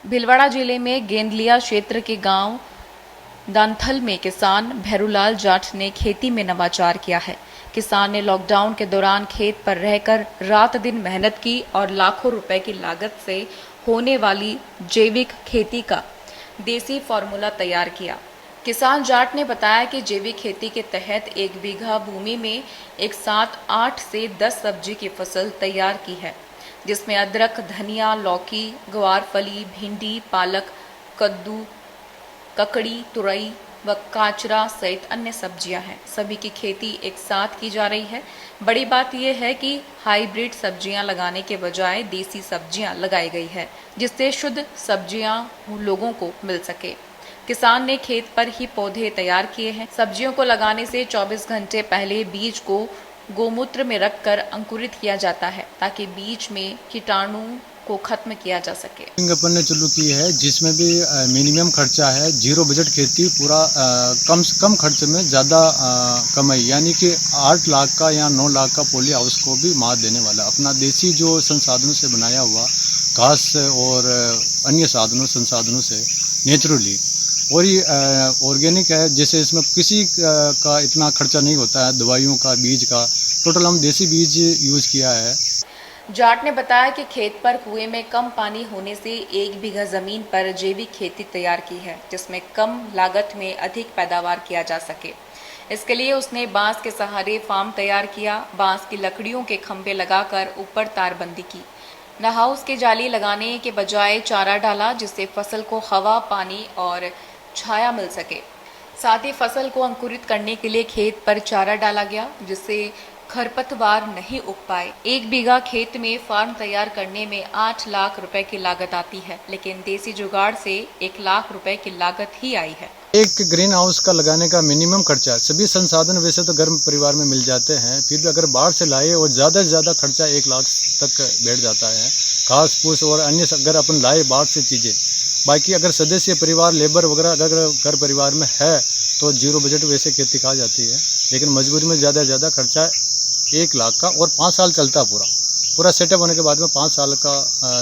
भीलवाड़ा जिले में गेंदलिया क्षेत्र के गांव दांथल में किसान भैरूलाल जाट ने खेती में नवाचार किया है। किसान ने लॉकडाउन के दौरान खेत पर रहकर रात दिन मेहनत की और लाखों रुपए की लागत से होने वाली जैविक खेती का देसी फॉर्मूला तैयार किया। किसान जाट ने बताया कि जैविक खेती के तहत 1 बीघा भूमि में एक साथ 8 से 10 सब्जी की फसल तैयार की है, जिसमें अदरक, धनिया, लौकी, ग्वारफली, भिंडी, पालक, कद्दू, ककड़ी, तुरई व काचरा सहित अन्य सब्जियां हैं। सभी की खेती एक साथ की जा रही है। बड़ी बात यह है कि हाइब्रिड सब्जियां लगाने के बजाय देसी सब्जियां लगाई गई है, जिससे शुद्ध सब्जियां लोगों को मिल सके। किसान ने खेत पर ही पौधे तैयार किए हैं। सब्जियों को लगाने से 24 घंटे पहले बीज को गोमूत्र में रखकर अंकुरित किया जाता है, ताकि बीज में कीटाणु को खत्म किया जा सके। अपन ने चालू की है, जिसमें भी मिनिमम खर्चा है। जीरो बजट खेती, पूरा कम से कम खर्च में ज़्यादा कमाई, यानी कि 8 लाख का या 9 लाख का पॉली हाउस को भी मात देने वाला अपना देसी जो संसाधनों से बनाया हुआ घास और अन्य संसाधनों से नेचुरली, और ये ऑर्गेनिक है। जैसे इसमें किसी का इतना खर्चा नहीं होता है, दवाइयों का, बीज का। टोटल हम देसी बीज यूज किया है। जाट ने बताया कि खेत पर कुएं में कम पानी होने से 1 बीघा जमीन पर जैविक खेती तैयार की है, जिसमें कम लागत में अधिक पैदावार किया जा सके। इसके लिए उसने बांस के सहारे फार्म तैयार किया। बांस की लकड़ियों के खंभे लगाकर ऊपर तारबंदी की। न हाउस के जाली लगाने के बजाय चारा डाला, जिससे फसल को हवा, पानी और छाया मिल सके। साथ ही फसल को अंकुरित करने के लिए खेत पर चारा डाला गया, जिससे खरपतवार नहीं उग पाए। 1 बीघा खेत में फार्म तैयार करने में 8 लाख रुपए की लागत आती है, लेकिन देसी जुगाड़ से 1 लाख रुपए की लागत ही आई है। एक ग्रीन हाउस का लगाने का मिनिमम खर्चा, सभी संसाधन वैसे तो गर्म परिवार में मिल जाते हैं, फिर भी अगर बाहर से लाए और ज़्यादा से ज़्यादा खर्चा 1 लाख तक बैठ जाता है। घास फूस और अन्य अगर अपन लाए बाहर से चीज़ें, बाकी अगर सदस्य परिवार, लेबर वगैरह अगर घर परिवार में है तो जीरो बजट वैसे खेती खा जाती है। लेकिन मजबूरी में ज़्यादा से ज़्यादा खर्चा 1 लाख का, और 5 साल चलता है। पूरा सेटअप होने के बाद में 5 साल का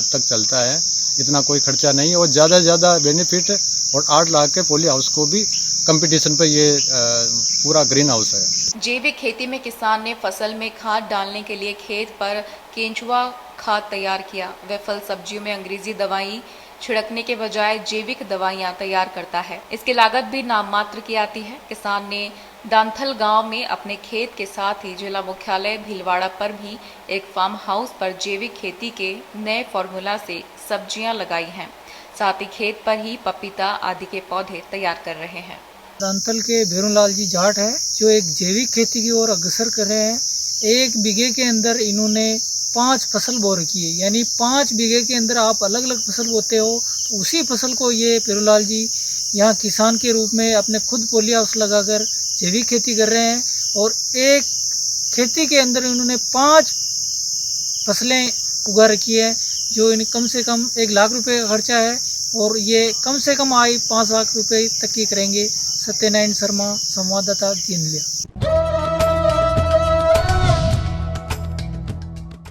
तक चलता है। इतना कोई खर्चा नहीं है और ज़्यादा से ज़्यादा बेनिफिट। और 8 लाख के पॉली हाउस को भी कंपटीशन पे ये पूरा ग्रीन हाउस है। जैविक खेती में किसान ने फसल में खाद डालने के लिए खेत पर केंचुआ खाद तैयार किया। वह फल सब्जियों में अंग्रेजी दवाई छिड़कने के बजाय जैविक दवाइयां तैयार करता है। इसकी लागत भी नाम मात्र की आती है। किसान ने दांथल गांव में अपने खेत के साथ ही जिला मुख्यालय भीलवाड़ा पर भी एक फार्म हाउस पर जैविक खेती के नए फॉर्मूला से सब्जियां लगाई हैं। साथ ही खेत पर ही पपीता आदि के पौधे तैयार कर रहे हैं। दांथल के भैरूलाल जी जाट है, जो एक जैविक खेती की ओर अग्रसर कर रहे हैं। 1 बीघे के अंदर इन्होंने 5 फसल बो रखी है, यानी 5 बीघे के अंदर आप अलग अलग फसल बोते हो, तो उसी फसल को ये भैरूलाल जी यहाँ किसान के रूप में अपने खुद पॉली हाउस लगाकर जैविक खेती कर रहे हैं। और एक खेती के अंदर इन्होंने 5 फसलें उगा रखी है, जो इन कम से कम 1 लाख रुपए का खर्चा है, और ये कम से कम आय 5 लाख रुपए तक की करेंगे। सत्यनारायण शर्मा, संवाददाता, गेंदलिया।